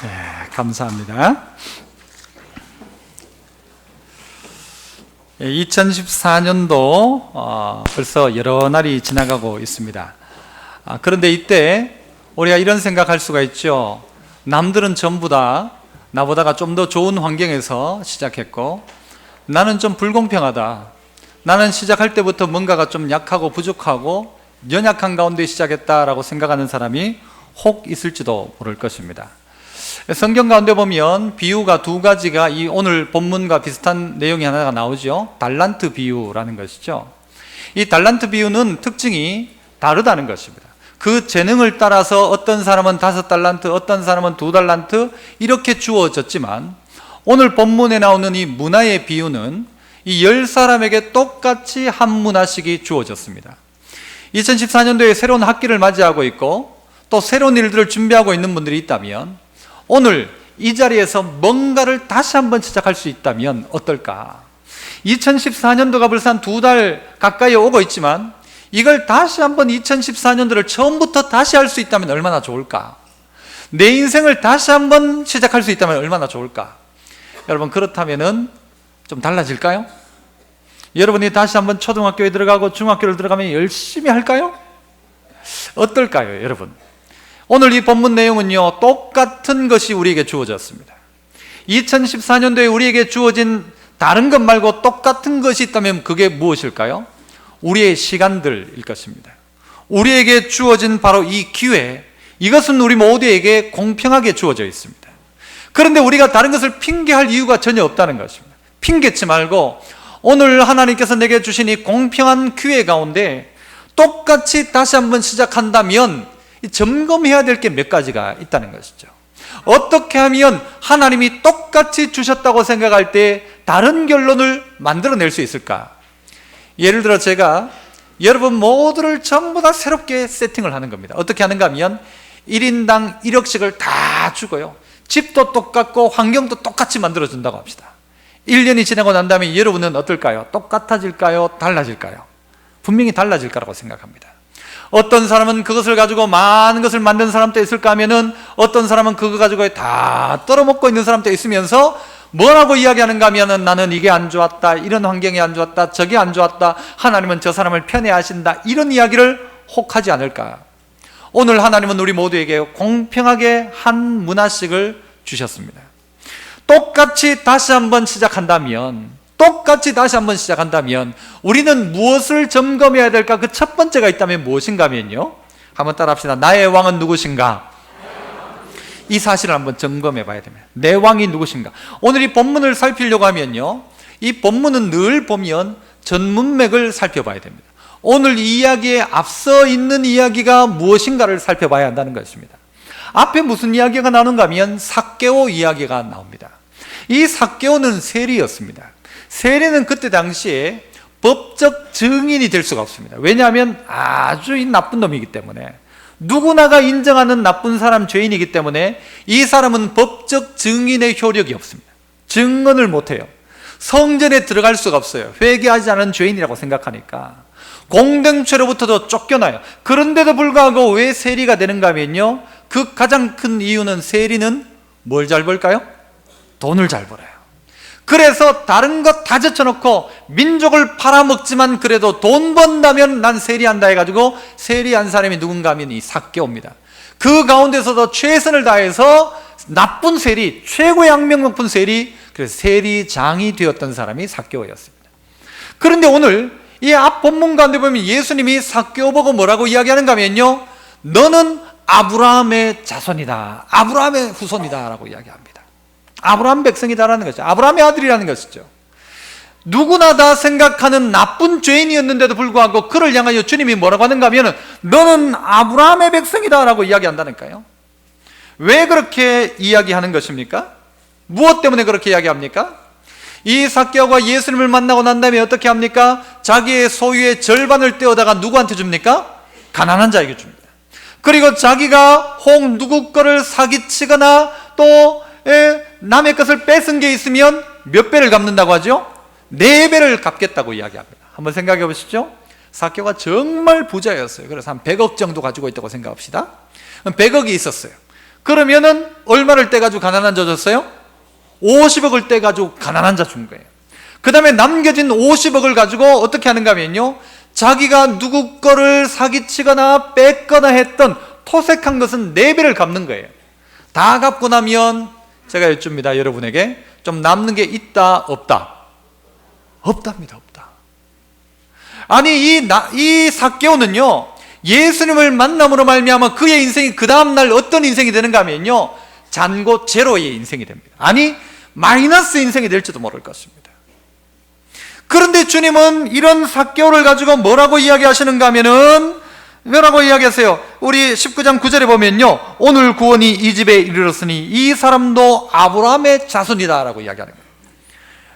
네, 감사합니다. 2014년도 벌써 여러 날이 지나가고 있습니다. 그런데 이때 우리가 이런 생각할 수가 있죠. 남들은 전부 다 나보다가 좀 더 좋은 환경에서 시작했고 나는 좀 불공평하다. 나는 시작할 때부터 뭔가가 좀 약하고 부족하고 연약한 가운데 시작했다라고 생각하는 사람이 혹 있을지도 모를 것입니다. 성경 가운데 보면 비유가 두 가지가 이 오늘 본문과 비슷한 내용이 하나가 나오죠. 달란트 비유라는 것이죠. 이 달란트 비유는 특징이 다르다는 것입니다. 그 재능을 따라서 어떤 사람은 5달란트, 어떤 사람은 2달란트 이렇게 주어졌지만 오늘 본문에 나오는 이 문화의 비유는 이 10사람에게 똑같이 한 문화씩이 주어졌습니다. 2014년도에 새로운 학기를 맞이하고 있고 또 새로운 일들을 준비하고 있는 분들이 있다면 오늘 이 자리에서 뭔가를 다시 한번 시작할 수 있다면 어떨까? 2014년도가 벌써 한 2달 가까이 오고 있지만 이걸 다시 한번 2014년도를 처음부터 다시 할 수 있다면 얼마나 좋을까? 내 인생을 다시 한번 시작할 수 있다면 얼마나 좋을까? 여러분, 그렇다면은 좀 달라질까요? 여러분이 다시 한번 초등학교에 들어가고 중학교를 들어가면 열심히 할까요? 어떨까요, 여러분? 오늘 이 본문 내용은요, 똑같은 것이 우리에게 주어졌습니다. 2014년도에 우리에게 주어진 다른 것 말고 똑같은 것이 있다면 그게 무엇일까요? 우리의 시간들일 것입니다. 우리에게 주어진 바로 이 기회, 이것은 우리 모두에게 공평하게 주어져 있습니다. 그런데 우리가 다른 것을 핑계할 이유가 전혀 없다는 것입니다. 핑계치 말고 오늘 하나님께서 내게 주신 이 공평한 기회 가운데 똑같이 다시 한번 시작한다면 점검해야 될 게 몇 가지가 있다는 것이죠. 어떻게 하면 하나님이 똑같이 주셨다고 생각할 때 다른 결론을 만들어낼 수 있을까? 예를 들어 제가 여러분 모두를 전부 다 새롭게 세팅을 하는 겁니다. 어떻게 하는가 하면 1인당 1억씩을 다 주고요, 집도 똑같고 환경도 똑같이 만들어준다고 합시다. 1년이 지나고 난 다음에 여러분은 어떨까요? 똑같아질까요? 달라질까요? 분명히 달라질 거라고 생각합니다. 어떤 사람은 그것을 가지고 많은 것을 만든 사람도 있을까 하면은 어떤 사람은 그거 가지고 다 떨어먹고 있는 사람도 있으면서 뭐라고 이야기하는가 하면은 나는 이게 안 좋았다, 이런 환경이 안 좋았다, 저게 안 좋았다, 하나님은 저 사람을 편애하신다, 이런 이야기를 혹하지 않을까? 오늘 하나님은 우리 모두에게 공평하게 한 문화씩을 주셨습니다. 똑같이 다시 한번 시작한다면 우리는 무엇을 점검해야 될까? 그 첫 번째가 있다면 무엇인가 하면요, 한번 따라 합시다. 나의 왕은 누구신가? 이 사실을 한번 점검해 봐야 됩니다. 내 왕이 누구신가? 오늘 이 본문을 살피려고 하면요, 이 본문은 늘 보면 전문맥을 살펴봐야 됩니다. 오늘 이 이야기에 앞서 있는 이야기가 무엇인가를 살펴봐야 한다는 것입니다. 앞에 무슨 이야기가 나오는가 하면 삭개오 이야기가 나옵니다. 이 삭개오는 세리였습니다. 세리는 그때 당시에 법적 증인이 될 수가 없습니다. 왜냐하면 아주 나쁜 놈이기 때문에, 누구나가 인정하는 나쁜 사람, 죄인이기 때문에 이 사람은 법적 증인의 효력이 없습니다. 증언을 못해요. 성전에 들어갈 수가 없어요. 회개하지 않은 죄인이라고 생각하니까 공동체로부터도 쫓겨나요. 그런데도 불구하고 왜 세리가 되는가 하면요, 그 가장 큰 이유는 세리는 뭘 잘 벌까요? 돈을 잘 벌어요. 그래서 다른 것 다 제쳐놓고 민족을 팔아먹지만 그래도 돈 번다면 난 세리한다 해가지고 세리한 사람이 누군가 하면 이 삭개오입니다. 그 가운데서도 최선을 다해서 나쁜 세리, 최고의 악명 높은 세리, 그래서 세리장이 되었던 사람이 삭개오였습니다. 그런데 오늘 이 앞 본문 가운데 보면 예수님이 삭개오 보고 뭐라고 이야기하는가 하면요, 너는 아브라함의 자손이다, 아브라함의 후손이다 라고 이야기합니다. 아브라함 백성이다라는 것이죠. 아브라함의 아들이라는 것이죠. 누구나 다 생각하는 나쁜 죄인이었는데도 불구하고 그를 향하여 주님이 뭐라고 하는가 하면 너는 아브라함의 백성이다라고 이야기한다니까요. 왜 그렇게 이야기하는 것입니까? 무엇 때문에 그렇게 이야기합니까? 이 삭개오가 예수님을 만나고 난 다음에 어떻게 합니까? 자기의 소유의 절반을 떼어다가 누구한테 줍니까? 가난한 자에게 줍니다. 그리고 자기가 혹 누구 거를 사기치거나 또 남의 것을 뺏은 게 있으면 몇 배를 갚는다고 하죠? 4배를 갚겠다고 이야기합니다. 한번 생각해 보시죠. 삭개오가 정말 부자였어요. 그래서 한 100억 정도 가지고 있다고 생각합시다. 100억이 있었어요. 그러면은 얼마를 떼가지고 가난한 자 줬어요? 50억을 떼가지고 가난한 자 준 거예요. 그 다음에 남겨진 50억을 가지고 어떻게 하는가 하면요, 자기가 누구 거를 사기치거나 뺏거나 했던 토색한 것은 4배를 갚는 거예요. 다 갚고 나면 제가 여쭙니다, 여러분에게. 좀 남는 게 있다, 없다? 없답니다, 없다. 아니, 이 삭개오는요, 예수님을 만남으로 말미암아 그의 인생이 그 다음날 어떤 인생이 되는가 하면요, 잔고 제로의 인생이 됩니다. 아니, 마이너스 인생이 될지도 모를 것입니다. 그런데 주님은 이런 삭개오를 가지고 뭐라고 이야기하시는가 하면은, 뭐라고 이야기하세요? 우리 19장 9절에 보면요, 오늘 구원이 이 집에 이르렀으니 이 사람도 아브라함의 자손이다 라고 이야기하는 거예요.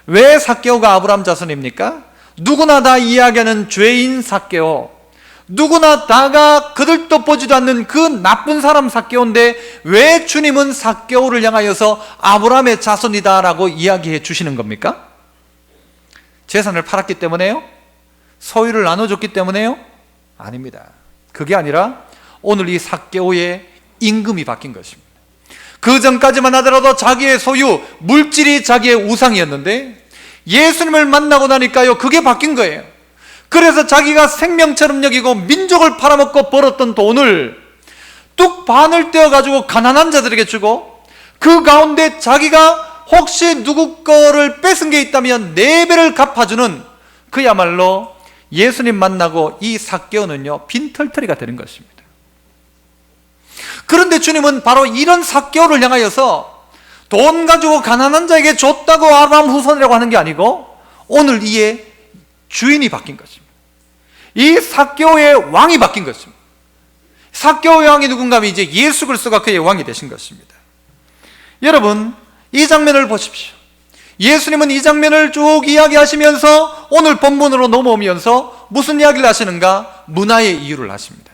왜 삭개오가 아브라함 자손입니까? 누구나 다 이야기하는 죄인 삭개오, 누구나 다가 그들도 보지도 않는 그 나쁜 사람 삭개오인데 왜 주님은 삭개오를 향하여서 아브라함의 자손이다 라고 이야기해 주시는 겁니까? 재산을 팔았기 때문에요? 소유를 나눠줬기 때문에요? 아닙니다. 그게 아니라 오늘 이 삭개오의 임금이 바뀐 것입니다. 그 전까지만 하더라도 자기의 소유, 물질이 자기의 우상이었는데 예수님을 만나고 나니까요, 그게 바뀐 거예요. 그래서 자기가 생명처럼 여기고 민족을 팔아먹고 벌었던 돈을 뚝 반을 떼어가지고 가난한 자들에게 주고, 그 가운데 자기가 혹시 누구 거를 뺏은 게 있다면 4배를 갚아주는, 그야말로 예수님 만나고 이 삭개오는요, 빈털터리가 되는 것입니다. 그런데 주님은 바로 이런 삭개오를 향하여서 돈 가지고 가난한 자에게 줬다고 아브라함 후손이라고 하는 게 아니고 오늘 이의 주인이 바뀐 것입니다. 이 삭개오의 왕이 바뀐 것입니다. 삭개오의 왕이 누군가 하면 이제 예수 그리스도가 그의 왕이 되신 것입니다. 여러분, 이 장면을 보십시오. 예수님은 이 장면을 쭉 이야기하시면서 오늘 본문으로 넘어오면서 무슨 이야기를 하시는가? 문화의 이유를 하십니다.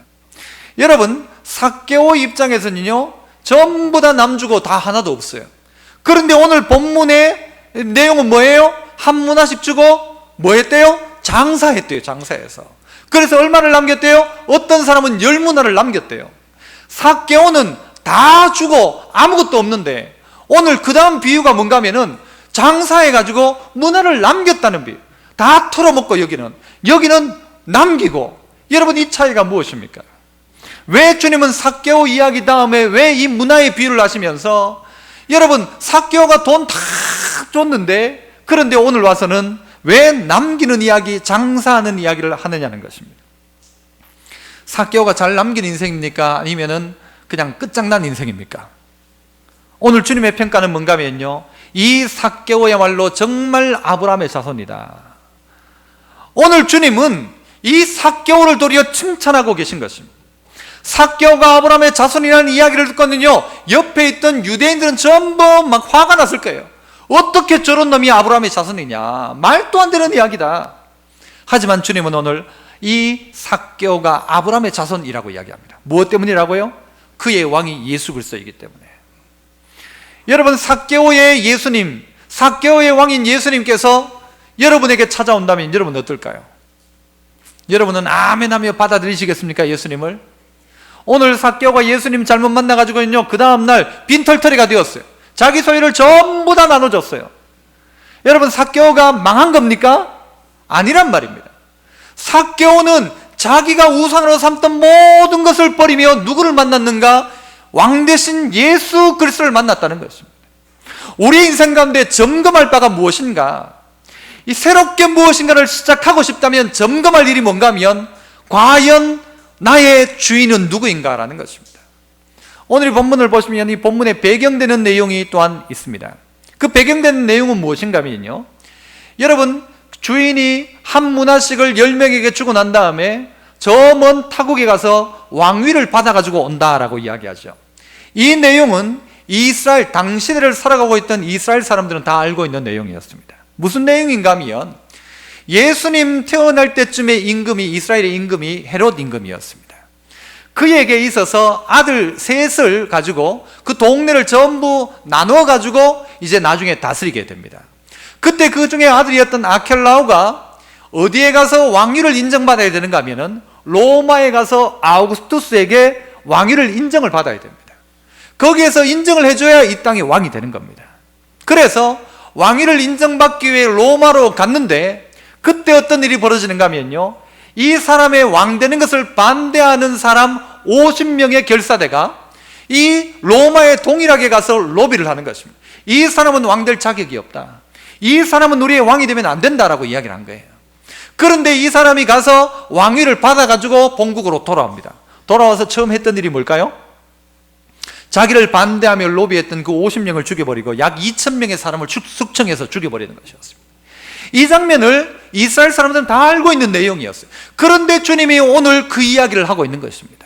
여러분, 삭개오 입장에서는요, 전부 다 남주고 다 하나도 없어요. 그런데 오늘 본문의 내용은 뭐예요? 한 문화씩 주고 뭐 했대요? 장사했대요. 장사해서. 그래서 얼마를 남겼대요? 어떤 사람은 10문화를 남겼대요. 삭개오는 다 주고 아무것도 없는데 오늘 그 다음 비유가 뭔가 하면은 장사해가지고 문화를 남겼다는 비유. 다 털어먹고 여기는 남기고. 여러분, 이 차이가 무엇입니까? 왜 주님은 삭개오 이야기 다음에 왜 이 문화의 비유를 하시면서, 여러분, 삭개오가 돈 다 줬는데 그런데 오늘 와서는 왜 남기는 이야기, 장사하는 이야기를 하느냐는 것입니다. 삭개오가 잘 남긴 인생입니까? 아니면은 그냥 끝장난 인생입니까? 오늘 주님의 평가는 뭔가 하면요, 이 삭개오야말로 정말 아브라함의 자손이다. 오늘 주님은 이 삭개오를 도리어 칭찬하고 계신 것입니다. 삭개오가 아브라함의 자손이라는 이야기를 듣거든요, 옆에 있던 유대인들은 전부 막 화가 났을 거예요. 어떻게 저런 놈이 아브라함의 자손이냐, 말도 안 되는 이야기다. 하지만 주님은 오늘 이 삭개오가 아브라함의 자손이라고 이야기합니다. 무엇 때문이라고요? 그의 왕이 예수 그리스도이기 때문에. 여러분, 삭개오의 예수님, 삭개오의 왕인 예수님께서 여러분에게 찾아온다면 여러분은 어떨까요? 여러분은 아멘하며 받아들이시겠습니까? 예수님을? 오늘 삭개오가 예수님 잘못 만나가지고요, 그 다음날 빈털터리가 되었어요. 자기 소유를 전부 다 나눠줬어요. 여러분, 삭개오가 망한 겁니까? 아니란 말입니다. 삭개오는 자기가 우상으로 삼던 모든 것을 버리며 누구를 만났는가? 왕 대신 예수 그리스도를 만났다는 것입니다. 우리 인생 가운데 점검할 바가 무엇인가? 이 새롭게 무엇인가를 시작하고 싶다면 점검할 일이 뭔가 하면 과연 나의 주인은 누구인가라는 것입니다. 오늘 본문을 보시면 이 본문에 배경되는 내용이 또한 있습니다. 그 배경되는 내용은 무엇인가 하면요, 여러분, 주인이 한 문화씩을 10명에게 주고 난 다음에 저 먼 타국에 가서 왕위를 받아가지고 온다라고 이야기하죠. 이 내용은 이스라엘, 당시대를 살아가고 있던 이스라엘 사람들은 다 알고 있는 내용이었습니다. 무슨 내용인가 하면 예수님 태어날 때쯤의 임금이, 이스라엘의 임금이 헤롯 임금이었습니다. 그에게 있어서 아들 셋을 가지고 그 동네를 전부 나누어 가지고 이제 나중에 다스리게 됩니다. 그때 그 중에 아들이었던 아켈라오가 어디에 가서 왕위를 인정받아야 되는가 하면은 로마에 가서 아우구스투스에게 왕위를 인정을 받아야 됩니다. 거기에서 인정을 해줘야 이 땅의 왕이 되는 겁니다. 그래서 왕위를 인정받기 위해 로마로 갔는데 그때 어떤 일이 벌어지는가 하면요, 이 사람의 왕 되는 것을 반대하는 사람 50명의 결사대가 이 로마에 동일하게 가서 로비를 하는 것입니다. 이 사람은 왕 될 자격이 없다, 이 사람은 우리의 왕이 되면 안 된다라고 이야기를 한 거예요. 그런데 이 사람이 가서 왕위를 받아가지고 본국으로 돌아옵니다. 돌아와서 처음 했던 일이 뭘까요? 자기를 반대하며 로비했던 그 50명을 죽여버리고 약 2,000명의 사람을 숙청해서 죽여버리는 것이었습니다. 이 장면을 이스라엘 사람들은 다 알고 있는 내용이었어요. 그런데 주님이 오늘 그 이야기를 하고 있는 것입니다.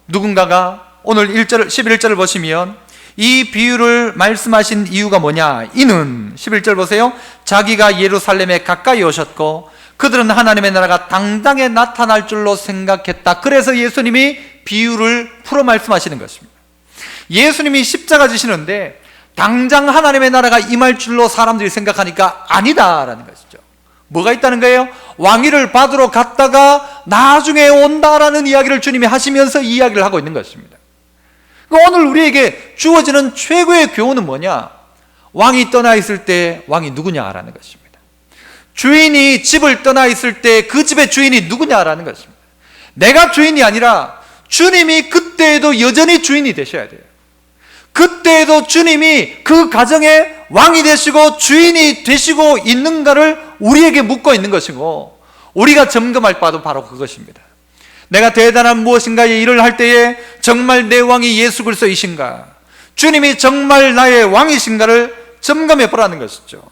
누군가가 오늘 11절을 보시면 이 비유를 말씀하신 이유가 뭐냐? 이는 11절 보세요. 자기가 예루살렘에 가까이 오셨고 그들은 하나님의 나라가 당장에 나타날 줄로 생각했다. 그래서 예수님이 비유를 풀어 말씀하시는 것입니다. 예수님이 십자가 지시는데 당장 하나님의 나라가 임할 줄로 사람들이 생각하니까 아니다라는 것이죠. 뭐가 있다는 거예요? 왕위를 받으러 갔다가 나중에 온다라는 이야기를 주님이 하시면서 이야기를 하고 있는 것입니다. 오늘 우리에게 주어지는 최고의 교훈은 뭐냐? 왕이 떠나 있을 때 왕이 누구냐라는 것입니다. 주인이 집을 떠나 있을 때 그 집의 주인이 누구냐라는 것입니다. 내가 주인이 아니라 주님이 그때에도 여전히 주인이 되셔야 돼요. 그때에도 주님이 그 가정의 왕이 되시고 주인이 되시고 있는가를 우리에게 묻고 있는 것이고, 우리가 점검할 바도 바로 그것입니다. 내가 대단한 무엇인가의 일을 할 때에 정말 내 왕이 예수 그리스도이신가, 주님이 정말 나의 왕이신가를 점검해 보라는 것이죠.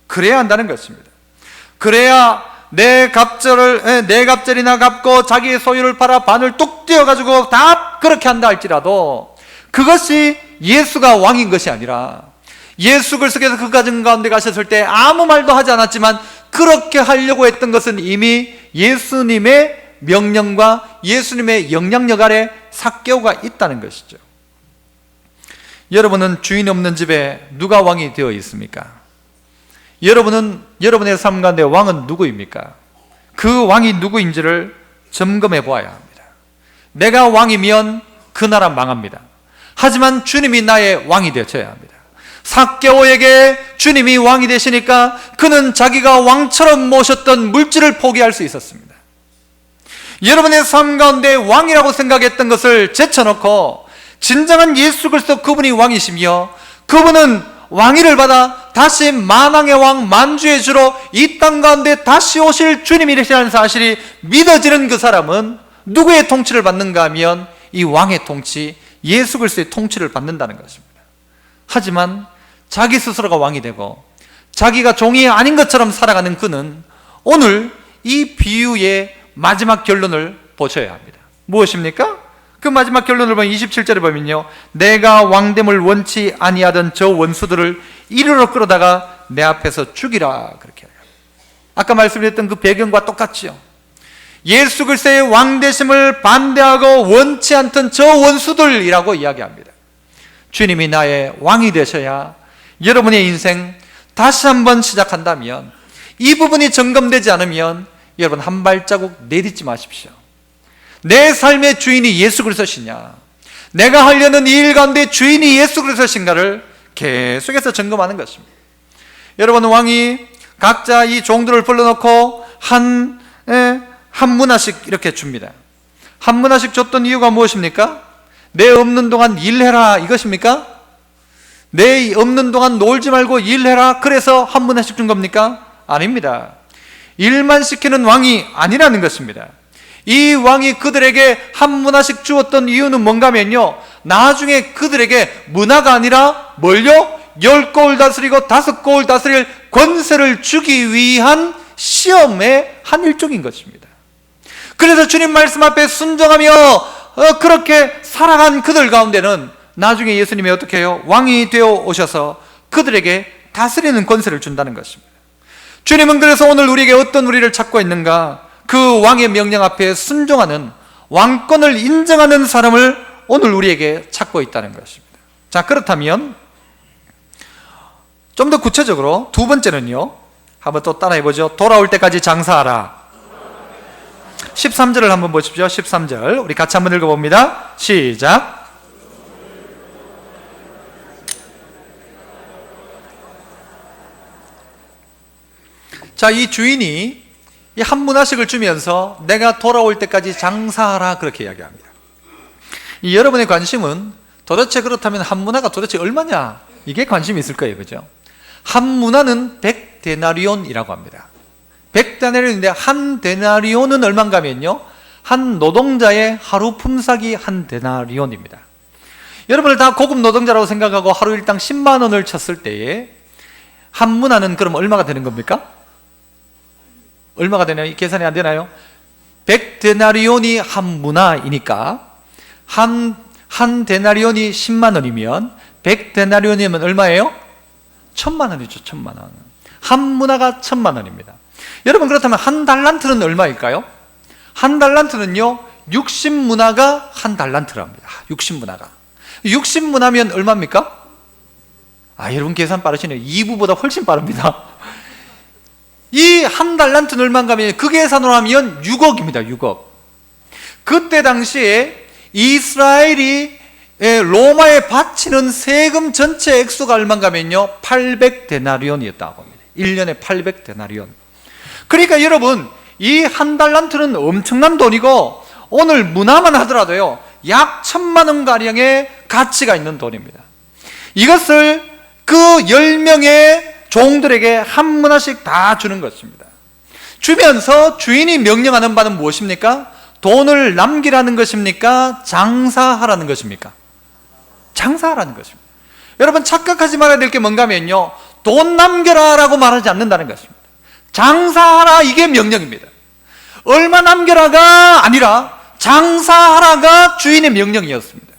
그래야 한다는 것입니다. 그래야 내 갑절이나 갚고 자기의 소유를 팔아 반을 뚝 떼어가지고 다 그렇게 한다 할지라도 그것이 예수가 왕인 것이 아니라, 예수 그리스도께서 그 가정 가운데 가셨을 때 아무 말도 하지 않았지만 그렇게 하려고 했던 것은 이미 예수님의 명령과 예수님의 영향력 아래 삭개오가 있다는 것이죠. 여러분은 주인 없는 집에 누가 왕이 되어 있습니까? 여러분은 여러분의 삶 가운데 왕은 누구입니까? 그 왕이 누구인지를 점검해 보아야 합니다. 내가 왕이면 그 나라 망합니다. 하지만 주님이 나의 왕이 되셔야 합니다. 삭개오에게 주님이 왕이 되시니까 그는 자기가 왕처럼 모셨던 물질을 포기할 수 있었습니다. 여러분의 삶 가운데 왕이라고 생각했던 것을 제쳐놓고 진정한 예수 그리스도 그분이 왕이시며 그분은 왕위를 받아 다시 만왕의 왕 만주의 주로 이 땅 가운데 다시 오실 주님이시라는 사실이 믿어지는 그 사람은 누구의 통치를 받는가 하면 이 왕의 통치, 예수 그리스도의 통치를 받는다는 것입니다. 하지만 자기 스스로가 왕이 되고 자기가 종이 아닌 것처럼 살아가는 그는 오늘 이 비유의 마지막 결론을 보셔야 합니다. 무엇입니까? 그 마지막 결론을 보면 27절에 보면요, 내가 왕됨을 원치 아니하던 저 원수들을 이리로 끌어다가 내 앞에서 죽이라, 그렇게 해요. 아까 말씀드렸던 그 배경과 똑같지요. 예수 그리스도의 왕되심을 반대하고 원치 않던 저 원수들이라고 이야기합니다. 주님이 나의 왕이 되셔야 여러분의 인생 다시 한번 시작한다면, 이 부분이 점검되지 않으면 여러분 한 발자국 내딛지 마십시오. 내 삶의 주인이 예수 그리스도시냐, 내가 하려는 이 일 가운데 주인이 예수 그리스도신가를 계속해서 점검하는 것입니다. 여러분, 왕이 각자 이 종들을 불러놓고 한 문화씩 이렇게 줍니다. 한 문화씩 줬던 이유가 무엇입니까? 내 없는 동안 일해라, 이것입니까? 내 없는 동안 놀지 말고 일해라, 그래서 한 문화씩 준 겁니까? 아닙니다. 일만 시키는 왕이 아니라는 것입니다. 이 왕이 그들에게 한 문화씩 주었던 이유는 뭔가 하면요, 나중에 그들에게 문화가 아니라 뭘요? 10고을 다스리고 5고을 다스릴 권세를 주기 위한 시험의 한 일종인 것입니다. 그래서 주님 말씀 앞에 순종하며 그렇게 살아간 그들 가운데는 나중에 예수님이 어떻게 해요? 왕이 되어 오셔서 그들에게 다스리는 권세를 준다는 것입니다. 주님은 그래서 오늘 우리를 찾고 있는가? 그 왕의 명령 앞에 순종하는, 왕권을 인정하는 사람을 오늘 우리에게 찾고 있다는 것입니다. 자, 그렇다면 좀 더 구체적으로 두 번째는요, 한번 또 따라해보죠. 돌아올 때까지 장사하라. 13절을 한번 보십시오. 13절 우리 같이 한번 읽어봅니다. 시작. 자, 이 주인이 이 한 문화씩을 주면서 내가 돌아올 때까지 장사하라 그렇게 이야기합니다. 이 여러분의 관심은 도대체 그렇다면 한 문화가 도대체 얼마냐? 이게 관심이 있을 거예요. 그죠? 한 문화는 100데나리온이라고 합니다. 100데나리온인데 한 데나리온은 얼마인가 하면요, 한 노동자의 하루 품삯이 한 데나리온입니다. 여러분을 다 고급 노동자라고 생각하고 하루 일당 10만 원을 쳤을 때에 한 문화는 그럼 얼마가 되는 겁니까? 얼마가 되나요? 이 계산이 안 되나요? 100데나리온이 한 문화이니까 한 데나리온이 10만 원이면 100데나리온이면 얼마예요? 1000만 원이죠. 1000만 원. 한 문화가 1000만 원입니다. 여러분, 그렇다면 한 달란트는 얼마일까요? 한 달란트는요 60문화가 한 달란트랍니다. 60문화가 60문화면 얼마입니까? 여러분 계산 빠르시네요. 2부보다 훨씬 빠릅니다. 이 한 달란트는 얼마인가 하면 그 계산으로 하면 6억입니다. 6억. 그때 당시에 이스라엘이 로마에 바치는 세금 전체 액수가 얼마인가 하면요 800데나리온이었다고 합니다. 1년에 800데나리온. 그러니까 여러분, 이 한 달란트는 엄청난 돈이고 오늘 문화만 하더라도요 약 1000만 원가량의 가치가 있는 돈입니다. 이것을 그 10명의 종들에게 한 문화씩 다 주는 것입니다. 주면서 주인이 명령하는 바는 무엇입니까? 돈을 남기라는 것입니까? 장사하라는 것입니까? 장사하라는 것입니다. 여러분, 착각하지 말아야 될 게 뭔가 하면요 돈 남겨라 라고 말하지 않는다는 것입니다. 장사하라, 이게 명령입니다. 얼마 남겨라가 아니라 장사하라가 주인의 명령이었습니다.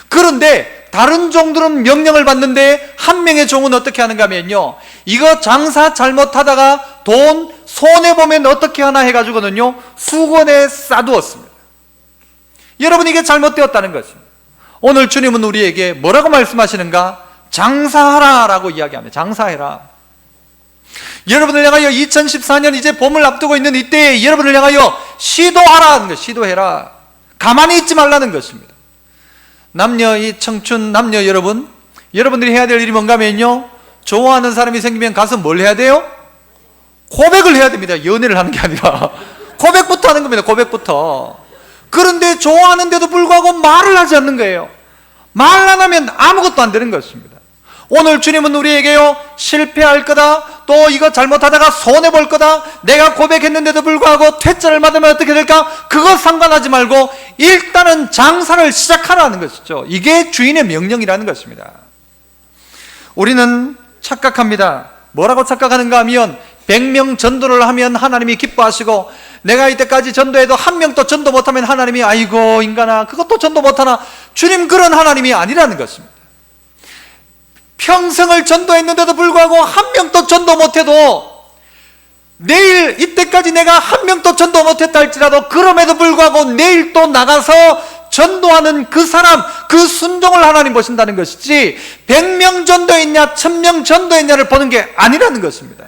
그런데 다른 종들은 명령을 받는데 한 명의 종은 어떻게 하는가 하면요 이거 장사 잘못하다가 돈 손해보면 어떻게 하나 해가지고는요 수건에 싸두었습니다. 여러분, 이게 잘못되었다는 것입니다. 오늘 주님은 우리에게 뭐라고 말씀하시는가? 장사하라 라고 이야기합니다. 장사해라. 여러분을 향하여 2014년 이제 봄을 앞두고 있는 이때에 여러분을 향하여 시도하라는 것, 시도해라. 가만히 있지 말라는 것입니다. 남녀, 이 청춘 남녀 여러분들이 해야 될 일이 뭔가 하면요 좋아하는 사람이 생기면 가서 뭘 해야 돼요? 고백을 해야 됩니다. 연애를 하는 게 아니라 고백부터 하는 겁니다. 고백부터. 그런데 좋아하는데도 불구하고 말을 하지 않는 거예요. 말 안 하면 아무것도 안 되는 것입니다. 오늘 주님은 우리에게요 실패할 거다, 또 이거 잘못하다가 손해볼 거다, 내가 고백했는데도 불구하고 퇴짜를 받으면 어떻게 될까? 그거 상관하지 말고 일단은 장사를 시작하라는 것이죠. 이게 주인의 명령이라는 것입니다. 우리는 착각합니다. 뭐라고 착각하는가 하면 100명 전도를 하면 하나님이 기뻐하시고, 내가 이때까지 전도해도 한 명도 전도 못하면 하나님이 아이고 인간아 그것도 전도 못하나. 주님 그런 하나님이 아니라는 것입니다. 평생을 전도했는데도 불구하고 한 명도 전도 못해도, 내일 이때까지 내가 한 명도 전도 못했다 할지라도 그럼에도 불구하고 내일 또 나가서 전도하는 그 사람, 그 순종을 하나님 보신다는 것이지 100명 전도했냐 1000명 전도했냐를 보는 게 아니라는 것입니다.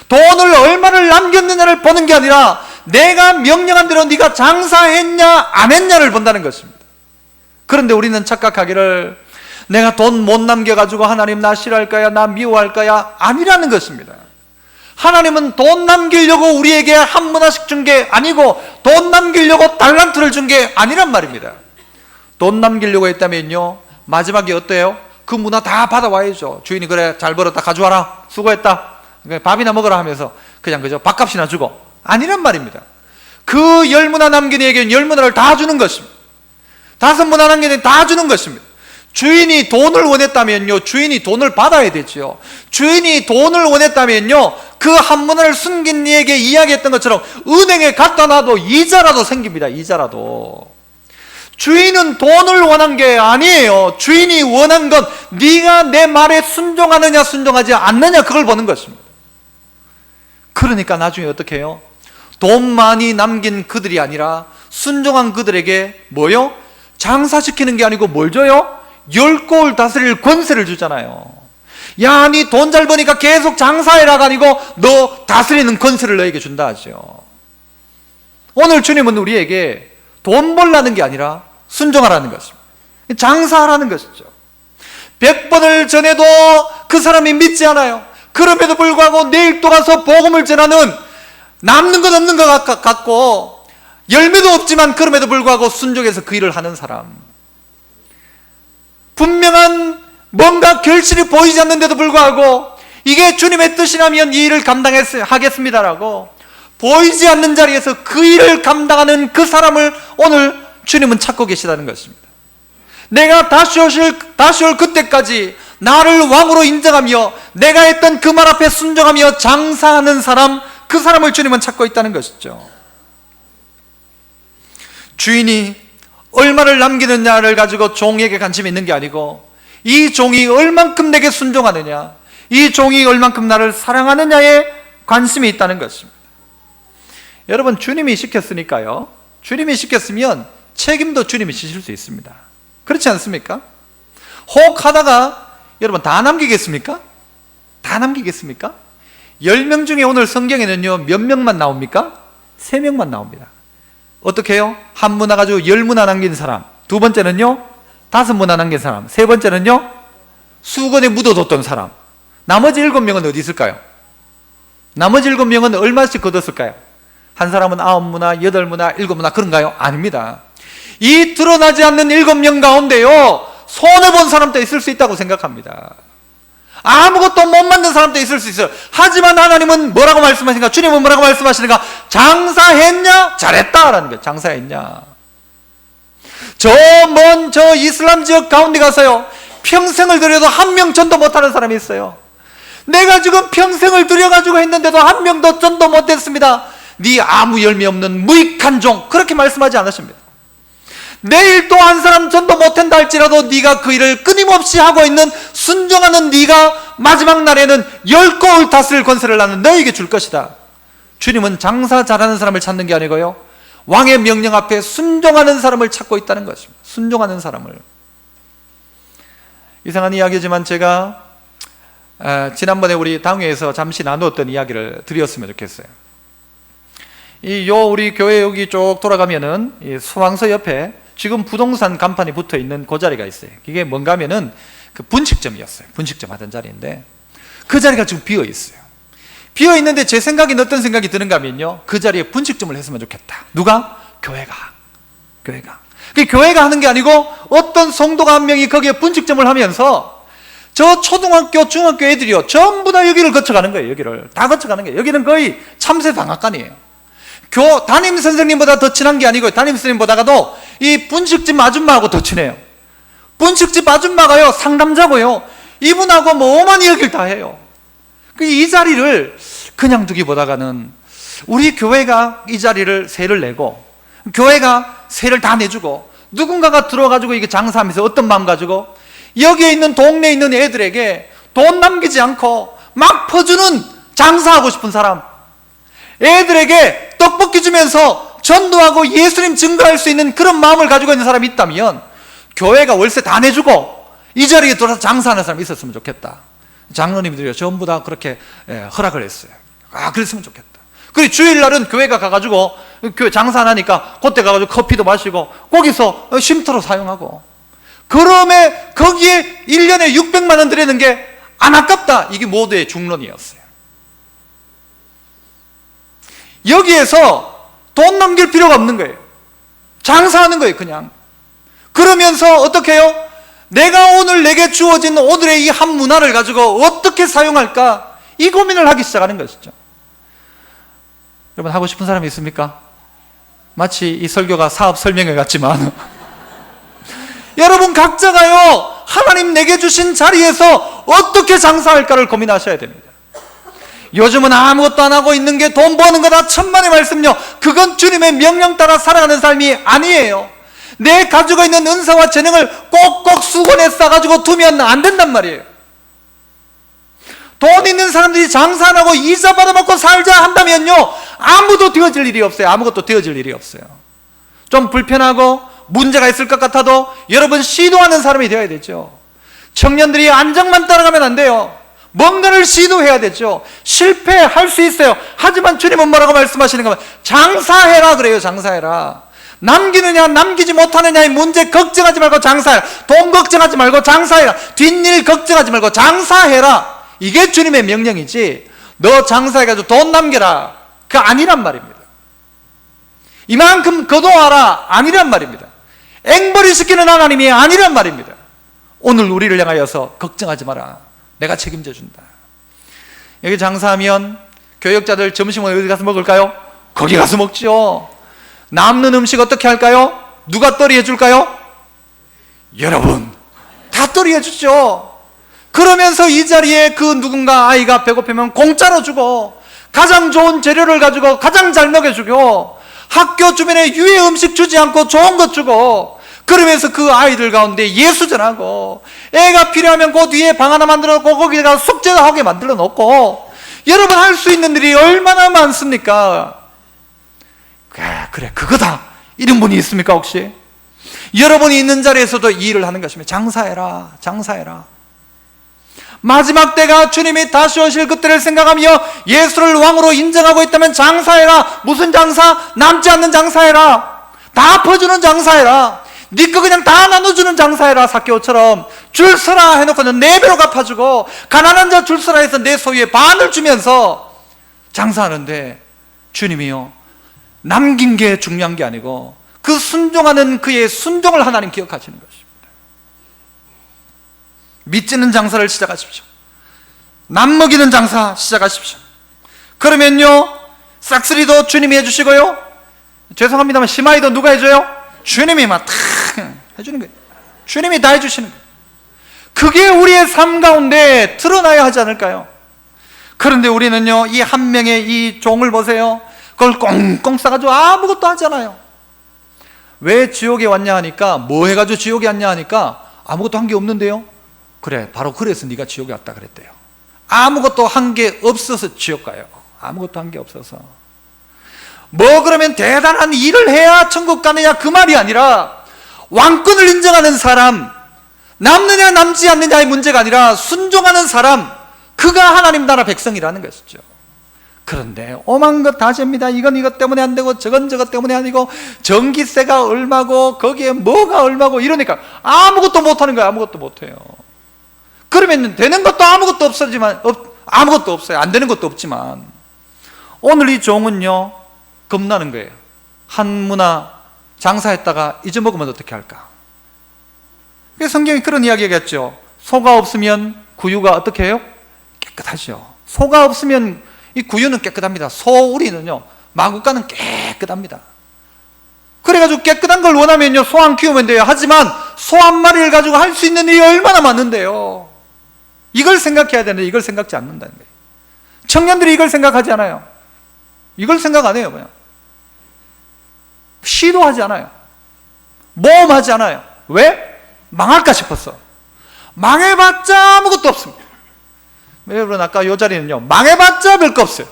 돈을 얼마를 남겼느냐를 보는 게 아니라 내가 명령한 대로 네가 장사했냐 안 했냐를 본다는 것입니다. 그런데 우리는 착각하기를 내가 돈 못 남겨가지고 하나님 나 싫어할까야, 나 미워할까야, 아니라는 것입니다. 하나님은 돈 남기려고 우리에게 한 문화씩 준 게 아니고 돈 남기려고 달란트를 준 게 아니란 말입니다. 돈 남기려고 했다면요 마지막에 어때요? 그 문화 다 받아와야죠. 주인이 그래 잘 벌었다 가져와라 수고했다 밥이나 먹으라 하면서 그냥 그저 밥값이나 주고, 아니란 말입니다. 그 10문화 남긴 이에게는 10문화를 다 주는 것입니다. 5문화 남긴 이에게는 다 주는 것입니다. 주인이 돈을 원했다면요 주인이 돈을 받아야 되지요. 주인이 돈을 원했다면요 그 한 문화를 숨긴 이에게 이야기했던 것처럼 은행에 갖다 놔도 이자라도 생깁니다. 이자라도. 주인은 돈을 원한 게 아니에요. 주인이 원한 건 네가 내 말에 순종하느냐 순종하지 않느냐, 그걸 보는 것입니다. 그러니까 나중에 어떻게 해요? 돈 많이 남긴 그들이 아니라 순종한 그들에게 뭐요? 장사시키는 게 아니고 뭘 줘요? 10골 다스릴 권세를 주잖아요. 야, 니 돈 잘 버니까 계속 장사해라가 아니고 너 다스리는 권세를 너에게 준다 하죠. 오늘 주님은 우리에게 돈 벌라는 게 아니라 순종하라는 것입니다. 장사하라는 것이죠. 100번을 전해도 그 사람이 믿지 않아요. 그럼에도 불구하고 내일 또 가서 복음을 전하는, 남는 건 없는 것 같고 열매도 없지만 그럼에도 불구하고 순종해서 그 일을 하는 사람, 분명한 뭔가 결실이 보이지 않는데도 불구하고 이게 주님의 뜻이라면 이 일을 감당하겠습니다라고 보이지 않는 자리에서 그 일을 감당하는 그 사람을 오늘 주님은 찾고 계시다는 것입니다. 내가 다시 올 그때까지 나를 왕으로 인정하며 내가 했던 그 말 앞에 순종하며 장사하는 사람, 그 사람을 주님은 찾고 있다는 것이죠. 주인이 얼마를 남기느냐를 가지고 종에게 관심이 있는 게 아니고 이 종이 얼만큼 내게 순종하느냐, 이 종이 얼만큼 나를 사랑하느냐에 관심이 있다는 것입니다. 여러분, 주님이 시켰으니까요, 주님이 시켰으면 책임도 주님이 지실 수 있습니다. 그렇지 않습니까? 혹 하다가 여러분 다 남기겠습니까? 다 남기겠습니까? 10명 중에 오늘 성경에는요 몇 명만 나옵니까? 3명만 나옵니다. 어떻게 해요? 한 문화 가지고 10문화 남긴 사람, 두 번째는요 5문화 남긴 사람, 세 번째는요 수건에 묻어뒀던 사람. 나머지 7명은 어디 있을까요? 나머지 7명은 얼마씩 거뒀을까요? 한 사람은 9문화, 8문화, 7문화 그런가요? 아닙니다. 이 드러나지 않는 7명 가운데요 손해본 사람도 있을 수 있다고 생각합니다. 아무것도 못 만든 사람도 있을 수 있어요. 하지만 하나님은 뭐라고 말씀하시는가? 주님은 뭐라고 말씀하시는가? 장사했냐? 잘했다라는 거예요. 장사했냐? 저 먼 이슬람 지역 가운데 가서요 평생을 들여도 한 명 전도 못하는 사람이 있어요. 내가 지금 평생을 들여가지고 했는데도 한 명도 전도 못했습니다. 네 아무 열매 없는 무익한 종, 그렇게 말씀하지 않으십니다. 내일 또 한 사람 전도 못한다 할지라도 네가 그 일을 끊임없이 하고 있는 순종하는 네가 마지막 날에는 10고을 다스릴 권세를 나는 너에게 줄 것이다. 주님은 장사 잘하는 사람을 찾는 게 아니고요 왕의 명령 앞에 순종하는 사람을 찾고 있다는 것입니다. 순종하는 사람을. 이상한 이야기지만 제가 지난번에 우리 당회에서 잠시 나누었던 이야기를 드렸으면 좋겠어요. 우리 교회 여기 쭉 돌아가면은 이 소방서 옆에 지금 부동산 간판이 붙어 있는 그 자리가 있어요. 이게 뭔가 하면은 그 분식점이었어요. 분식점 하던 자리인데 그 자리가 지금 비어 있어요. 비어 있는데 제 생각엔 어떤 생각이 드는가 하면요 그 자리에 분식점을 했으면 좋겠다. 누가? 교회가. 그 교회가 하는 게 아니고 어떤 성도가 한 명이 거기에 분식점을 하면서 저 초등학교, 중학교 애들이요 전부 다 여기를 거쳐가는 거예요. 여기를 다 거쳐가는 거예요. 여기는 거의 참새 방앗간이에요. 담임 선생님보다 더 친한 게 아니고 담임 선생님보다가도 이 분식집 아줌마하고 더 친해요. 분식집 아줌마가요 상담자고요 이분하고 뭐만 얘기를 다 해요. 이 자리를 그냥 두기보다가는 우리 교회가 이 자리를 세를 내고 교회가 세를 다 내주고 누군가가 들어가지고 이게 장사하면서 어떤 마음 가지고 여기에 있는 동네에 있는 애들에게 돈 남기지 않고 막 퍼주는 장사하고 싶은 사람, 애들에게 떡볶이 주면서 전도하고 예수님 증거할 수 있는 그런 마음을 가지고 있는 사람이 있다면 교회가 월세 다 내주고 이 자리에 들어와서 장사하는 사람이 있었으면 좋겠다. 장로님들이 전부 다 그렇게 허락을 했어요. 그랬으면 좋겠다. 그리고 주일날은 교회가 가가지고 교회 장사 안 하니까 그때 가가지고 커피도 마시고 거기서 쉼터로 사용하고, 그러면 거기에 1년에 600만 원 들이는 게 안 아깝다. 이게 모두의 중론이었어요. 여기에서 돈 남길 필요가 없는 거예요. 장사하는 거예요, 그냥. 그러면서 어떻게 해요? 내가 오늘 내게 주어진 오늘의 이 한 문화를 가지고 어떻게 사용할까? 이 고민을 하기 시작하는 것이죠. 여러분, 하고 싶은 사람이 있습니까? 마치 이 설교가 사업 설명회 같지만 여러분 각자가요 하나님 내게 주신 자리에서 어떻게 장사할까를 고민하셔야 됩니다. 요즘은 아무것도 안 하고 있는 게 돈 버는 거다 천만의 말씀요, 그건 주님의 명령 따라 살아가는 삶이 아니에요. 내 가지고 있는 은사와 재능을 꼭꼭 수건에 싸가지고 두면 안 된단 말이에요. 돈 있는 사람들이 장사 안 하고 이자 받아먹고 살자 한다면요 아무도 되어질 일이 없어요. 아무것도 되어질 일이 없어요. 좀 불편하고 문제가 있을 것 같아도 여러분 시도하는 사람이 되어야 되죠. 청년들이 안정만 따라가면 안 돼요. 뭔가를 시도해야 되죠. 실패할 수 있어요. 하지만 주님은 뭐라고 말씀하시는가? 장사해라 그래요. 장사해라. 남기느냐 남기지 못하느냐의 문제 걱정하지 말고 장사해라. 돈 걱정하지 말고 장사해라. 뒷일 걱정하지 말고 장사해라. 이게 주님의 명령이지 너 장사해가지고 돈 남겨라 그 아니란 말입니다. 이만큼 거둬와라 아니란 말입니다. 앵벌이 시키는 하나님이 아니란 말입니다. 오늘 우리를 향하여서 걱정하지 마라, 내가 책임져 준다. 여기 장사하면 교역자들 점심은 어디 가서 먹을까요? 거기 가서 먹죠. 남는 음식 어떻게 할까요? 누가 떨이해 줄까요? 여러분 다 떨이해 주죠. 그러면서 이 자리에 그 누군가 아이가 배고프면 공짜로 주고, 가장 좋은 재료를 가지고 가장 잘 먹여주고, 학교 주변에 유해 음식 주지 않고 좋은 것 주고, 그러면서 그 아이들 가운데 예수 전하고, 애가 필요하면 그 뒤에 방 하나 만들어 놓고 거기다가 숙제도 하게 만들어 놓고, 여러분 할 수 있는 일이 얼마나 많습니까? 그래 그거다 이런 분이 있습니까 혹시? 여러분이 있는 자리에서도 이 일을 하는 것입니다. 장사해라, 장사해라. 마지막 때가 주님이 다시 오실 그때를 생각하며 예수를 왕으로 인정하고 있다면 장사해라. 무슨 장사? 남지 않는 장사해라. 다 퍼주는 장사해라. 네 거 그냥 다 나눠주는 장사해라. 삭개오처럼 줄 서라 해놓고는 4배로 갚아주고, 가난한 자 줄 서라 해서 내 소유의 반을 주면서 장사하는데, 주님이요 남긴 게 중요한 게 아니고 그 순종하는 그의 순종을 하나님 기억하시는 것입니다. 믿지는 장사를 시작하십시오. 남 먹이는 장사 시작하십시오. 그러면요 싹쓸이도 주님이 해주시고요, 죄송합니다만 심하이도 누가 해줘요? 주님이 막 탁 해주는 거예요. 주님이 다 해주시는 거예요. 그게 우리의 삶 가운데 드러나야 하지 않을까요? 그런데 우리는요 이 한 명의 이 종을 보세요. 그걸 꽁꽁 싸가지고 아무것도 하잖아요. 왜 지옥에 왔냐 하니까, 뭐 해가지고 지옥에 왔냐 하니까 아무것도 한 게 없는데요. 그래 바로 그래서 네가 지옥에 왔다 그랬대요. 아무것도 한 게 없어서 지옥 가요. 아무것도 한 게 없어서. 뭐 그러면 대단한 일을 해야 천국 가느냐 그 말이 아니라, 왕권을 인정하는 사람, 남느냐 남지 않느냐의 문제가 아니라 순종하는 사람, 그가 하나님 나라 백성이라는 것이죠. 그런데 오만 것 다 잽니다. 이건 이것 때문에 안 되고 저건 저것 때문에 아니고, 전기세가 얼마고 거기에 뭐가 얼마고 이러니까 아무것도 못하는 거예요. 아무것도 못해요. 그러면 되는 것도 아무것도 없어지만 아무것도 없어요. 안 되는 것도 없지만, 오늘 이 종은요 겁나는 거예요. 한 문화 장사했다가 잊어먹으면 어떻게 할까? 성경이 그런 이야기 하겠죠. 소가 없으면 구유가 어떻게 해요? 깨끗하죠. 소가 없으면 이 구유는 깨끗합니다. 소우리는요 마구간은 깨끗합니다. 그래가지고 깨끗한 걸 원하면요 소 안 키우면 돼요. 하지만 소 한 마리를 가지고 할 수 있는 일이 얼마나 많은데요. 이걸 생각해야 되는데 이걸 생각지 않는다는 거예요. 청년들이 이걸 생각하지 않아요. 이걸 생각 안 해요. 그냥 시도하지 않아요. 모험하지 않아요. 왜? 망할까 싶었어. 망해봤자 아무것도 없습니다. 여러분 아까 이 자리는요 망해봤자 별거 없어요.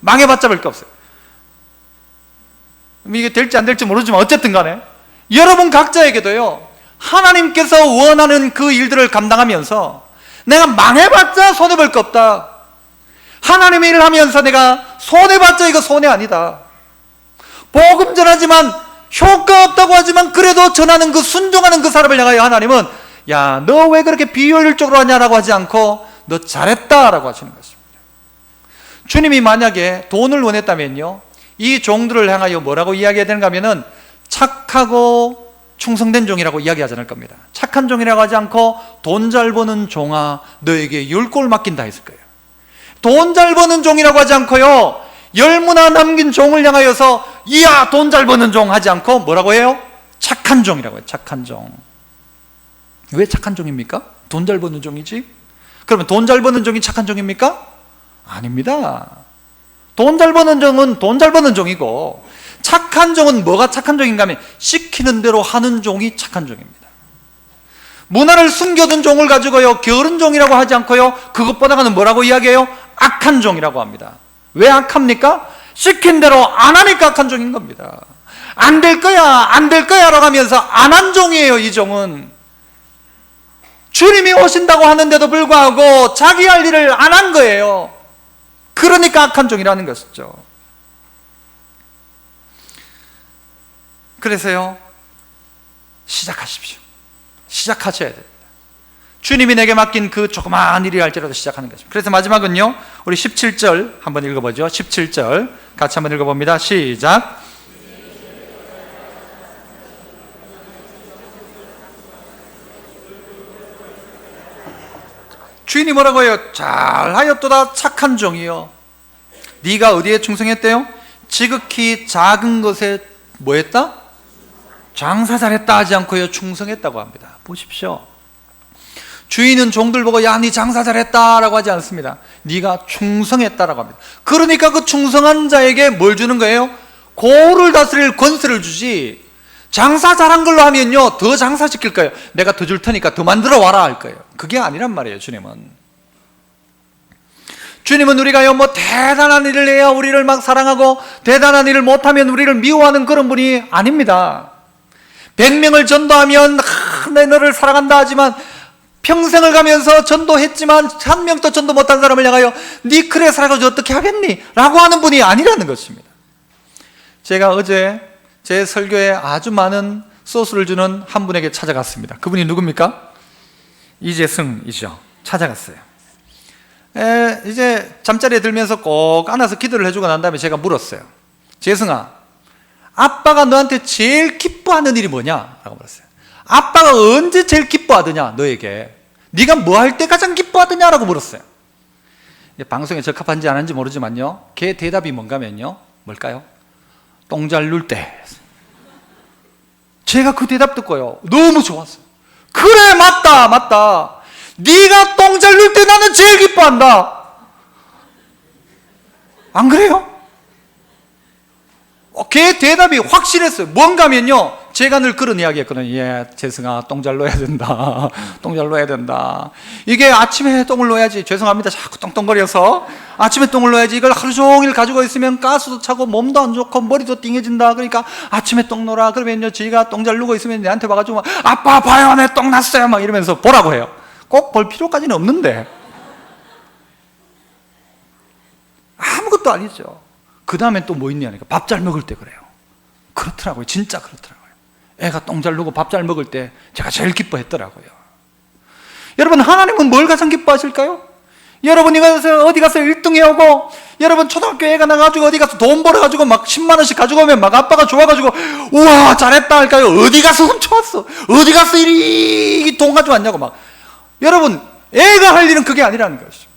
망해봤자 별거 없어요. 이게 될지 안 될지 모르지만 어쨌든 간에 여러분 각자에게도요 하나님께서 원하는 그 일들을 감당하면서 내가 망해봤자 손해볼 거 없다, 하나님의 일을 하면서 내가 손해봤자 이거 손해 아니다, 복음 전하지만 효과 없다고 하지만 그래도 전하는 그 순종하는 그 사람을 향하여 하나님은 야 너 왜 그렇게 비효율적으로 하냐라고 하지 않고 너 잘했다라고 하시는 것입니다. 주님이 만약에 돈을 원했다면요 이 종들을 향하여 뭐라고 이야기해야 되는가 하면은 착하고 충성된 종이라고 이야기하지 않을 겁니다. 착한 종이라고 하지 않고 돈 잘 버는 종아 너에게 10골 맡긴다 했을 거예요. 돈 잘 버는 종이라고 하지 않고요 10문화 남긴 종을 향하여서 이야 돈 잘 버는 종 하지 않고 뭐라고 해요? 착한 종이라고 해요. 착한 종. 왜 착한 종입니까? 돈 잘 버는 종이지? 그러면 돈 잘 버는 종이 착한 종입니까? 아닙니다. 돈 잘 버는 종은 돈 잘 버는 종이고, 착한 종은 뭐가 착한 종인가 하면 시키는 대로 하는 종이 착한 종입니다. 문화를 숨겨둔 종을 가지고요 게으른 종이라고 하지 않고요 그것보다는 뭐라고 이야기해요? 악한 종이라고 합니다. 왜 악합니까? 시킨 대로 안 하니까 악한 종인 겁니다. 안 될 거야 안 될 거야 라고 하면서 안 한 종이에요. 이 종은 주님이 오신다고 하는데도 불구하고 자기 할 일을 안 한 거예요. 그러니까 악한 종이라는 것이죠. 그래서요 시작하십시오. 시작하셔야 됩니다. 주님이 내게 맡긴 그 조그마한 일이 할지라도 시작하는 것입니다. 그래서 마지막은요, 우리 17절 한번 읽어보죠. 17절 같이 한번 읽어봅니다. 시작. 주인이 뭐라고 해요? 잘하였도다 착한 종이요. 네가 어디에 충성했대요? 지극히 작은 것에 뭐 했다? 장사 잘했다 하지 않고요, 충성했다고 합니다. 보십시오. 주인은 종들 보고 야, 네 장사 잘했다라고 하지 않습니다. 네가 충성했다라고 합니다. 그러니까 그 충성한 자에게 뭘 주는 거예요? 고를 다스릴 권세를 주지. 장사 잘한 걸로 하면요, 더 장사시킬 거예요. 내가 더 줄 테니까 더 만들어 와라 할 거예요. 그게 아니란 말이에요. 주님은 우리가요, 뭐 대단한 일을 해야 우리를 막 사랑하고 대단한 일을 못하면 우리를 미워하는 그런 분이 아닙니다. 100명을 전도하면 내 너를 사랑한다 하지만 평생을 가면서 전도했지만 한 명도 전도 못한 사람을 향하여 네 그래 살아가지고 어떻게 하겠니? 라고 하는 분이 아니라는 것입니다. 제가 어제 제 설교에 아주 많은 소스를 주는 한 분에게 찾아갔습니다. 그분이 누굽니까? 이재승이죠. 찾아갔어요. 이제 잠자리에 들면서 꼭 안아서 기도를 해주고 난 다음에 제가 물었어요. 재승아, 아빠가 너한테 제일 기뻐하는 일이 뭐냐? 라고 물었어요. 아빠가 언제 제일 기뻐하더냐? 너에게 네가 뭐 할 때 가장 기뻐하더냐? 라고 물었어요. 방송에 적합한지 안 한지 모르지만요, 걔 대답이 뭔가면요, 뭘까요? 똥 잘 눌 때. 제가 그 대답 듣고요, 너무 좋았어요. 그래, 맞다. 네가 똥 잘 눌 때 나는 제일 기뻐한다. 안 그래요? 걔 대답이 확실했어요. 뭔가면요, 제가 늘 그런 이야기 했거든요. 예, 재승아, 똥 잘 넣어야 된다. 똥 잘 넣어야 된다. 이게 아침에 똥을 넣어야지. 죄송합니다. 자꾸 똥똥거려서. 아침에 똥을 넣어야지. 이걸 하루 종일 가지고 있으면 가스도 차고 몸도 안 좋고 머리도 띵해진다. 그러니까 아침에 똥 넣어라. 그러면요, 지가 똥 잘 누고 있으면 내한테 와가지고 아빠 봐요, 내 똥 났어요. 막 이러면서 보라고 해요. 꼭 볼 필요까지는 없는데. 아무것도 아니죠. 그 다음에 또 뭐 있냐니까. 밥 잘 먹을 때 그래요. 그렇더라고요. 진짜 그렇더라고요. 애가 똥 잘 누고 밥 잘 먹을 때 제가 제일 기뻐했더라고요. 여러분, 하나님은 뭘 가장 기뻐하실까요? 여러분, 이거 어디 가서 1등 해오고, 여러분 초등학교 애가 나가지고 어디 가서 돈 벌어가지고 막 10만 원씩 가지고 오면 막 아빠가 좋아가지고 우와 잘했다 할까요? 어디 가서 훔쳐왔어? 어디 가서 이 돈 가져왔냐고 막. 여러분, 애가 할 일은 그게 아니라는 것이죠.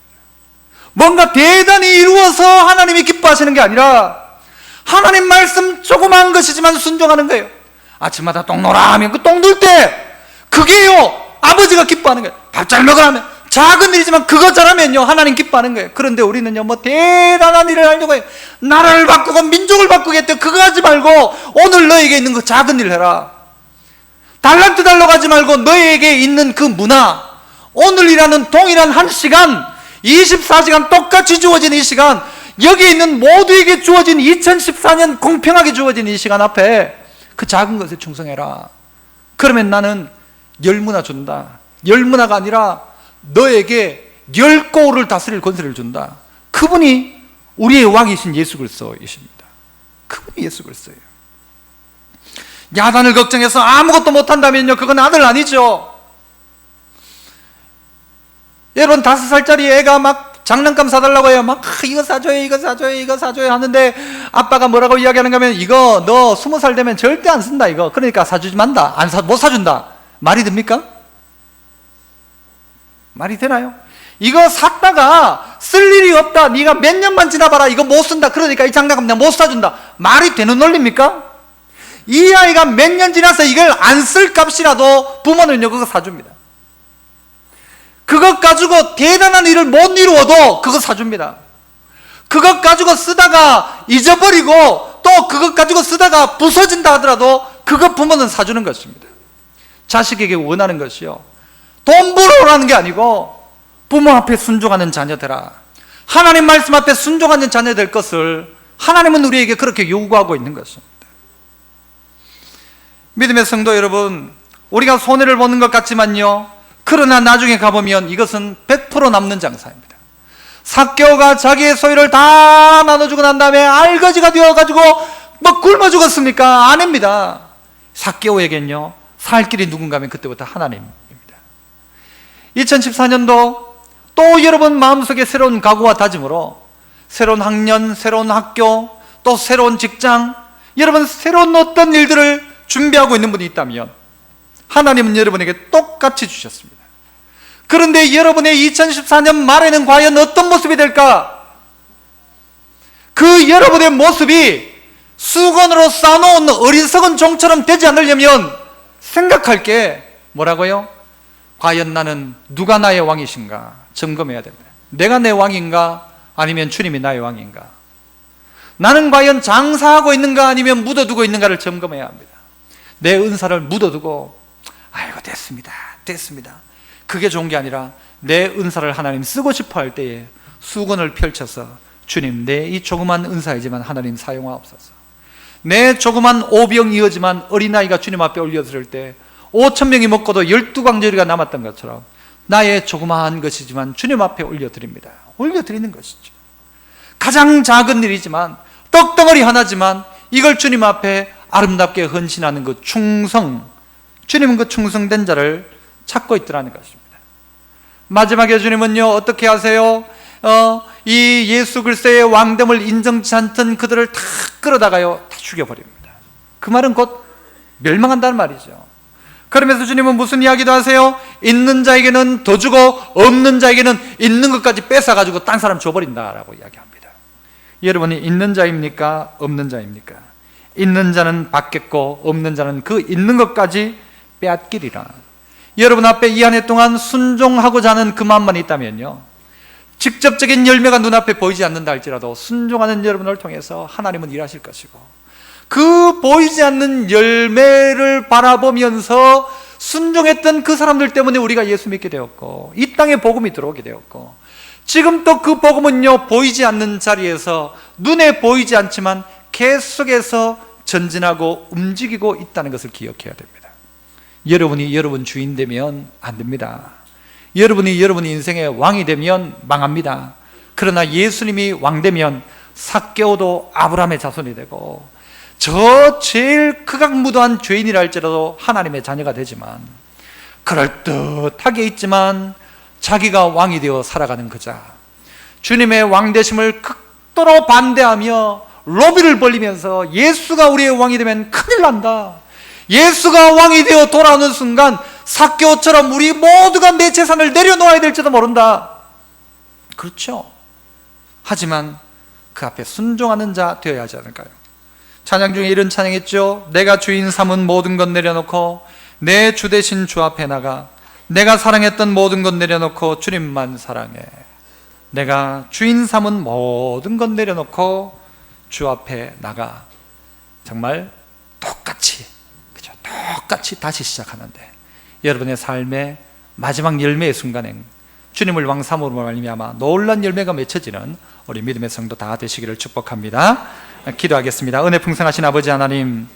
뭔가 대단히 이루어서 하나님이 기뻐하시는 게 아니라 하나님 말씀 조그만 것이지만 순종하는 거예요. 아침마다 똥 놓으라 하면 그 똥 놓을 때 그게요, 아버지가 기뻐하는 거예요. 밥 잘 먹으라 하면 작은 일이지만 그거 잘하면요, 하나님 기뻐하는 거예요. 그런데 우리는요, 뭐 대단한 일을 하려고 해요. 나라를 바꾸고 민족을 바꾸겠대. 그거 하지 말고 오늘 너에게 있는 그 작은 일 해라. 달란트 달러 가지 말고 너에게 있는 그 문화, 오늘이라는 동일한 한 시간, 24시간 똑같이 주어진 이 시간, 여기에 있는 모두에게 주어진 2014년 공평하게 주어진 이 시간 앞에 그 작은 것에 충성해라. 그러면 나는 열문화 준다. 열문화가 아니라 너에게 10고을을 다스릴 권세를 준다. 그분이 우리의 왕이신 예수 그리스도이십니다. 그분이 예수 그리스도예요. 야단을 걱정해서 아무것도 못한다면요, 그건 아들 아니죠. 여러분, 5살짜리 애가 막 장난감 사달라고 해요. 막 이거 사줘요 하는데 아빠가 뭐라고 이야기하는가 하면 이거 너 20살 되면 절대 안 쓴다 이거. 그러니까 사주지 만다. 못 사준다. 말이 됩니까? 말이 되나요? 이거 샀다가 쓸 일이 없다. 네가 몇 년만 지나봐라. 이거 못 쓴다. 그러니까 이 장난감 내가 못 사준다. 말이 되는 논리입니까? 이 아이가 몇 년 지나서 이걸 안 쓸 값이라도 부모는요, 그거 사줍니다. 그것 가지고 대단한 일을 못 이루어도 그거 사줍니다. 그것 가지고 쓰다가 잊어버리고 또 그것 가지고 쓰다가 부서진다 하더라도 그것 부모는 사주는 것입니다. 자식에게 원하는 것이요, 돈 벌어오라는 게 아니고 부모 앞에 순종하는 자녀 되라. 하나님 말씀 앞에 순종하는 자녀 될 것을 하나님은 우리에게 그렇게 요구하고 있는 것입니다. 믿음의 성도 여러분, 우리가 손해를 보는 것 같지만요, 그러나 나중에 가보면 이것은 100% 남는 장사입니다. 삭개오가 자기의 소유를 다 나눠주고 난 다음에 알거지가 되어가지고 뭐 굶어 죽었습니까? 아닙니다. 삭개오에겐요, 살 길이 누군가 하면 그때부터 하나님입니다. 2014년도 또 여러분 마음속에 새로운 각오와 다짐으로 새로운 학년, 새로운 학교, 또 새로운 직장, 여러분 새로운 어떤 일들을 준비하고 있는 분이 있다면 하나님은 여러분에게 똑같이 주셨습니다. 그런데 여러분의 2014년 말에는 과연 어떤 모습이 될까? 그 여러분의 모습이 수건으로 쌓아놓은 어리석은 종처럼 되지 않으려면 생각할 게 뭐라고요? 과연 나는 누가 나의 왕이신가 점검해야 됩니다. 내가 내 왕인가 아니면 주님이 나의 왕인가? 나는 과연 장사하고 있는가 아니면 묻어두고 있는가를 점검해야 합니다. 내 은사를 묻어두고 아이고 됐습니다 그게 좋은 게 아니라 내 은사를 하나님 쓰고 싶어 할 때에 수건을 펼쳐서 주님, 내 이 조그만 은사이지만 하나님 사용하옵소서. 내 조그만 오병이어지만 어린아이가 주님 앞에 올려드릴 때 5,000명이 먹고도 12광저리가 남았던 것처럼 나의 조그마한 것이지만 주님 앞에 올려드립니다. 올려드리는 것이죠. 가장 작은 일이지만 떡덩어리 하나지만 이걸 주님 앞에 아름답게 헌신하는 그 충성, 주님은 그 충성된 자를 찾고 있더라는 것입니다. 마지막에 주님은요 어떻게 하세요? 이 예수 그리스도의 왕됨을 인정치 않던 그들을 다 끌어다가요 다 죽여버립니다. 그 말은 곧 멸망한다는 말이죠. 그러면서 주님은 무슨 이야기도 하세요? 있는 자에게는 더 주고 없는 자에게는 있는 것까지 뺏어가지고 딴 사람 줘버린다라고 이야기합니다. 여러분이 있는 자입니까? 없는 자입니까? 있는 자는 받겠고 없는 자는 그 있는 것까지 빼앗기리라. 여러분 앞에 이 한 해 동안 순종하고자 하는 그 마음만 있다면요 직접적인 열매가 눈앞에 보이지 않는다 할지라도 순종하는 여러분을 통해서 하나님은 일하실 것이고 그 보이지 않는 열매를 바라보면서 순종했던 그 사람들 때문에 우리가 예수 믿게 되었고 이 땅에 복음이 들어오게 되었고 지금 또 그 복음은요 보이지 않는 자리에서 눈에 보이지 않지만 계속해서 전진하고 움직이고 있다는 것을 기억해야 됩니다. 여러분이 여러분 주인 되면 안 됩니다. 여러분이 여러분 인생의 왕이 되면 망합니다. 그러나 예수님이 왕 되면 삭개오도 아브라함의 자손이 되고 저 제일 극악무도한 죄인이라 할지라도 하나님의 자녀가 되지만 그럴듯하게 있지만 자기가 왕이 되어 살아가는 그자, 주님의 왕 되심을 극도로 반대하며 로비를 벌리면서 예수가 우리의 왕이 되면 큰일 난다, 예수가 왕이 되어 돌아오는 순간 삭개오처럼 우리 모두가 내 재산을 내려놓아야 될지도 모른다. 그렇죠. 하지만 그 앞에 순종하는 자 되어야 하지 않을까요? 찬양 중에 이런 찬양했죠. 내가 주인 삼은 모든 것 내려놓고 내 주 대신 주 앞에 나가 내가 사랑했던 모든 것 내려놓고 주님만 사랑해. 내가 주인 삼은 모든 것 내려놓고 주 앞에 나가. 정말 똑같이, 그죠? 똑같이 다시 시작하는데 여러분의 삶의 마지막 열매의 순간에 주님을 왕 삼음으로 말미암아 놀란 열매가 맺혀지는 우리 믿음의 성도 다 되시기를 축복합니다. 기도하겠습니다. 은혜 풍성하신 아버지 하나님,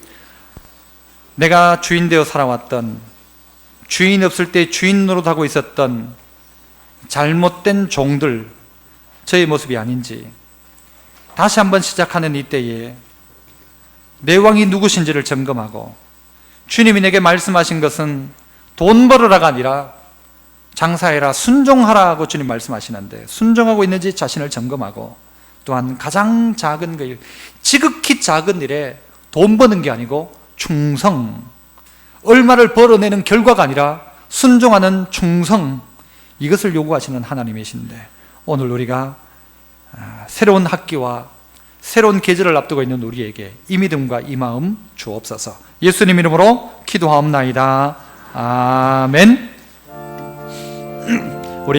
내가 주인 되어 살아왔던, 주인 없을 때 주인 노릇하고 있었던 잘못된 종들, 저의 모습이 아닌지 다시 한번 시작하는 이때에 내 왕이 누구신지를 점검하고, 주님이 내게 말씀하신 것은 돈 벌으라가 아니라 장사해라, 순종하라고 주님 말씀하시는데 순종하고 있는지 자신을 점검하고, 또한 가장 작은 그 일, 지극히 작은 일에 돈 버는 게 아니고 충성, 얼마를 벌어내는 결과가 아니라 순종하는 충성, 이것을 요구하시는 하나님이신데 오늘 우리가 새로운 학기와 새로운 계절을 앞두고 있는 우리에게 이 믿음과 이 마음 주옵소서. 예수님 이름으로 기도하옵나이다. 아멘.